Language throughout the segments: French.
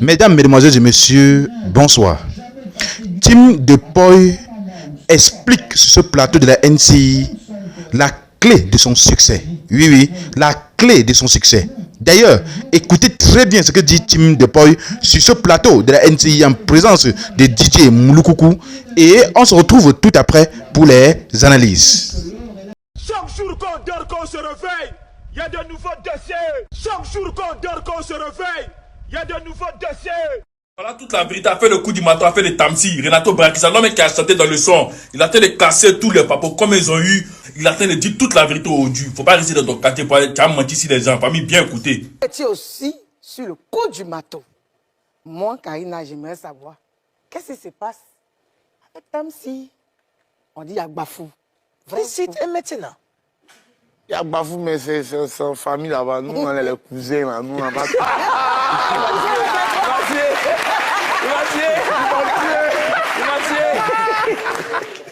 Mesdames, Mesdemoiselles et Messieurs, bonsoir. Tim Depoy explique sur ce plateau de la NCI la clé de son succès. Oui, oui, la clé de son succès. D'ailleurs, écoutez très bien ce que dit Tim Depoy sur ce plateau de la NCI en présence de DJ Mouloukoukou et on se retrouve tout après pour les analyses. Chaque jour qu'on dort, qu'on se réveille, il y a de nouveaux dossiers. Chaque jour qu'on dort, qu'on se réveille, il y a de nouveaux dossiers. Voilà toute la vérité. A fait le coup du matin, a fait les Tamsi. Renato Brakissa, l'homme qui a chanté dans le son. Il a fait de casser tous les papos comme ils ont eu. Il a fait de dire toute la vérité au Dieu. Faut pas rester dans ton quartier pour aller mentir si les gens. Famille, bien écouter. Tu es aussi sur le coup du maton. Moi, Karina, j'aimerais savoir qu'est-ce qui se passe avec Tamsi. On dit Yagbafou. Ici, et maintenant. Yagbafou, mais c'est en famille là-bas. Nous, on est les cousins là. Nous, on va.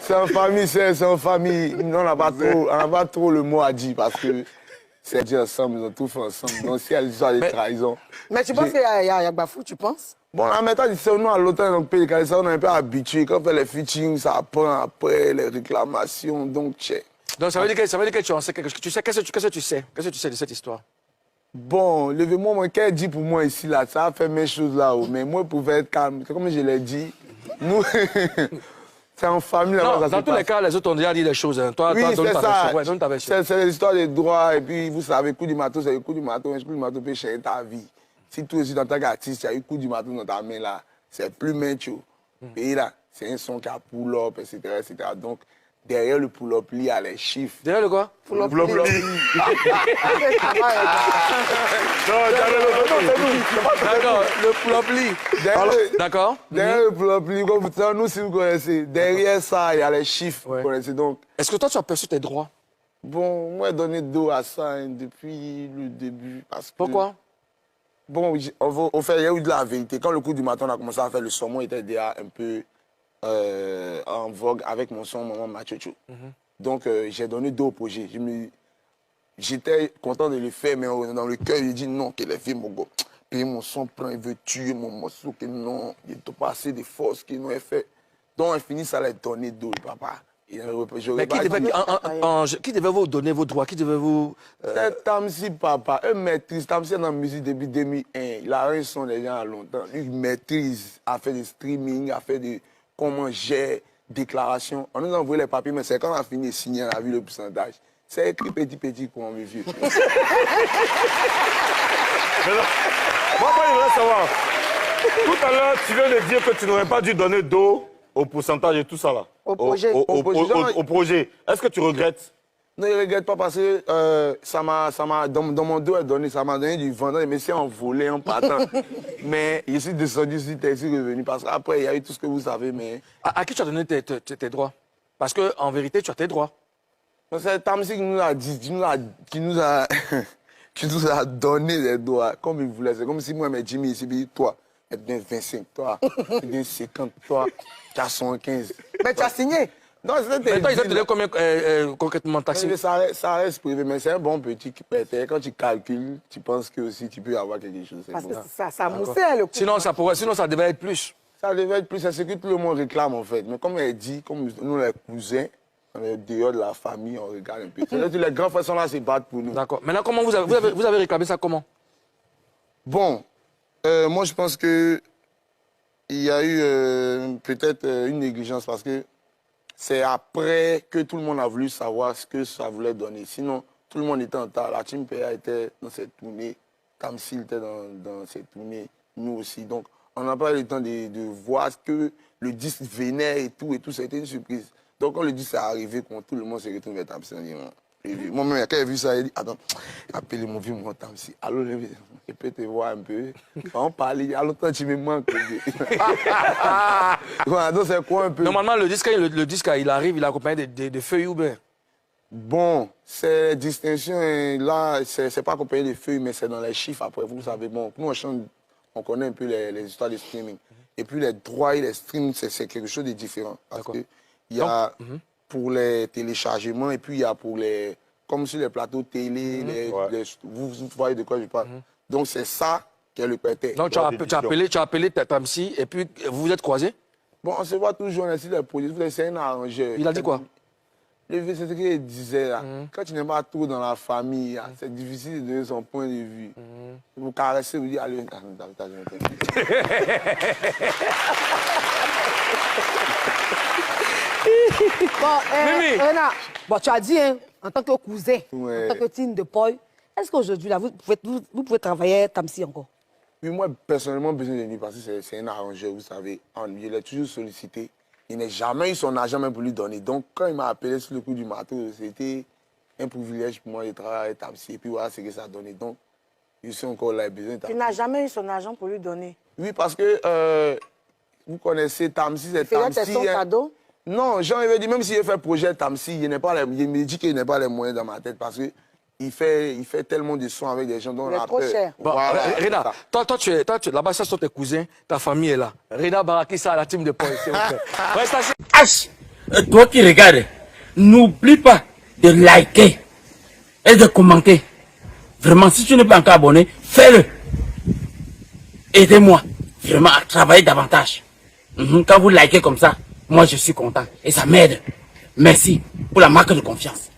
C'est en famille, c'est en famille. On n'a pas trop le mot à dire parce que c'est dit ensemble, ils ont tout fait ensemble. Donc si elle y a des trahisons. Mais tu penses qu'il y a Yagbafou, tu penses? Bon, la méthode, c'est nous à l'automne, dans le pays, ça, on est un peu habitué. Quand on fait les featuring, ça prend après les réclamations. Donc ça veut dire que tu en sais quelque chose. Tu sais, qu'est-ce que tu sais? Qu'est-ce que tu sais de cette histoire? Bon, levez-moi, moi, qu'elle dit pour moi ici, là, ça a fait mes choses là-haut. Mais moi, pour être calme, comme je l'ai dit, nous, c'est en famille là-bas. Non, dans tous les cas, les autres ont déjà dit des choses. Hein. Toi, oui, donne ta c'est version. C'est l'histoire des droits, et puis vous savez, coup du marteau, c'est le coup du marteau. Un coup du marteau peut changer ta vie. Si toi aussi, dans ta qu'artiste, tu as eu coup du marteau dans ta main là, c'est plus maintio. Et là, c'est un son qui a pull-up, etc., etc. Donc, derrière le pull-up, il y a les chiffres. Derrière le quoi? Pull-up. D'accord, le pull-up. D'accord. Derrière le pull-up, comme nous, si vous connaissez, derrière ça, il y a les chiffres. Vous connaissez donc. Est-ce que toi, tu as perçu tes droits? Bon, moi, j'ai donné dos à ça depuis le début. Parce que, pourquoi? Bon, au fait, il y a eu de la vérité. Quand le coup du matin, on a commencé à faire le son, moi, j'étais déjà un peu en vogue avec mon son, Maman Machocho. Donc, j'ai donné dos au projet. J'étais content de le faire, mais dans le cœur, j'ai dit non, que les filles, mon gars, puis mon son prend, il veut tuer mon morceau, que non, il ne pas assez de force qu'il n'a fait. Donc, on finit ça les donner dos, papa. Mais qui devait vous donner vos droits? Qui devait vous... C'est Tamsi, papa. Il maîtrise. Tamsi est dans la musique depuis 2001. Il a un son déjà longtemps. Lui, il maîtrise, a fait des streaming, a fait des... comment j'ai déclaration. On nous a envoyé les papiers, mais c'est quand on a fini de signer, on a vu le pourcentage. C'est écrit petit pour mes vieux. Moi, je voudrais savoir. Tout à l'heure, tu viens de dire que tu n'aurais pas dû donner d'eau au pourcentage et tout ça là. Au projet. Au projet. Est-ce que tu regrettes? Non, je ne regrette pas parce que dans mon dos, ça m'a donné du vendeur, mais c'est en volé, en partant. Mais je suis descendu, je suis revenu parce qu'après, il y a eu tout ce que vous savez. Mais... À qui tu as donné tes droits? Parce qu'en vérité, tu as tes droits. C'est Tamsi qui nous a dit, qui nous a donné les droits comme il voulait. C'est comme si moi, mais Jimmy, ici, toi, tu donnes 25, toi, tu donnes 50, toi, tu as 115. Mais tu as signé. Non, mais toi, ils ont donné combien concrètement taxé? Ça reste privé, mais c'est un bon petit qui pète. Quand tu calcules, tu penses que aussi tu peux avoir quelque chose. Parce que ça moussait le coup. Sinon, ça devait être plus. Ça devait être plus, c'est ce que tout le monde réclame en fait. Mais comme elle dit, comme nous les cousins, on est dehors de la famille, on regarde un peu. Les grands frères sont là, se battent pour nous. D'accord. Maintenant, comment vous avez réclamé ça comment? Bon, moi je pense que il y a eu peut-être une négligence parce que c'est après que tout le monde a voulu savoir ce que ça voulait donner. Sinon, tout le monde était en retard. La team PA était dans cette tournée, Tamsi était dans cette tournée, nous aussi. Donc, on n'a pas eu le temps de voir que le disque venait et tout, c'était une surprise. Donc, quand le disque est arrivé, quand tout le monde s'est retrouvé à Tamsi, on dit, moi-même, quand j'ai vu ça, j'ai dit, attends, appelez mon vieux mon Tamsi. Alors, je peux te voir un peu. On parle, il y a longtemps, tu me manques. Donc, c'est quoi un peu? Normalement, le disque, il arrive, il est accompagné de feuilles ou bien? Bon, ces distinctions, là, c'est pas accompagné de feuilles, mais c'est dans les chiffres après. Vous savez, bon, nous, on connaît un peu les histoires de streaming. Et puis, les droits et les streams, c'est quelque chose de différent. Parce que il y a pour les téléchargements et puis il y a pour les... Comme sur les plateaux télé, vous voyez de quoi je parle. Donc, c'est ça qui est le père. Donc, tu as appelé ta Tamsi et puis vous vous êtes croisés? Bon, on se voit toujours, on essaie de produire, c'est un arrangeur. Il a dit quoi? C'est ce qu'il disait là. Quand tu n'es pas trop dans la famille, c'est difficile de donner son point de vue. Vous caressez, vous dites, allez, Réna, bon, tu as dit, hein, en tant que cousin, Ouais. en tant que team de Paul, est-ce qu'aujourd'hui, là, vous pouvez travailler Tamsi encore? Oui, moi, personnellement, besoin de lui parce que c'est un arrangeur, vous savez. Il est toujours sollicité. Il n'a jamais eu son argent même pour lui donner. Donc, quand il m'a appelé sur le coup du marteau, c'était un privilège pour moi de travailler avec Tamsi. Et puis, voilà ce que ça a donné. Donc, je suis encore là, besoin de Tamsi. Tu n'as jamais eu son argent pour lui donner? Oui, parce que vous connaissez Tamsi, c'est Tamsi. C'est son cadeau? Non, Jean, il veut dire, même s'il fait projet Tamsi, il me dit qu'il n'a pas les moyens dans ma tête parce que il fait tellement de sons avec des gens dont on a peur. Trop cher. Bon, Voilà, Reda, toi, tu es là-bas, ça sont tes cousins, ta famille est là. Reda Barakissa, la team de Paul, s'il vous plaît. Reste assis. H, toi qui regardes, n'oublie pas de liker et de commenter. Vraiment, si tu n'es pas encore abonné, fais-le. Aidez-moi vraiment à travailler davantage. Quand vous likez comme ça, moi je suis content et ça m'aide. Merci pour la marque de confiance.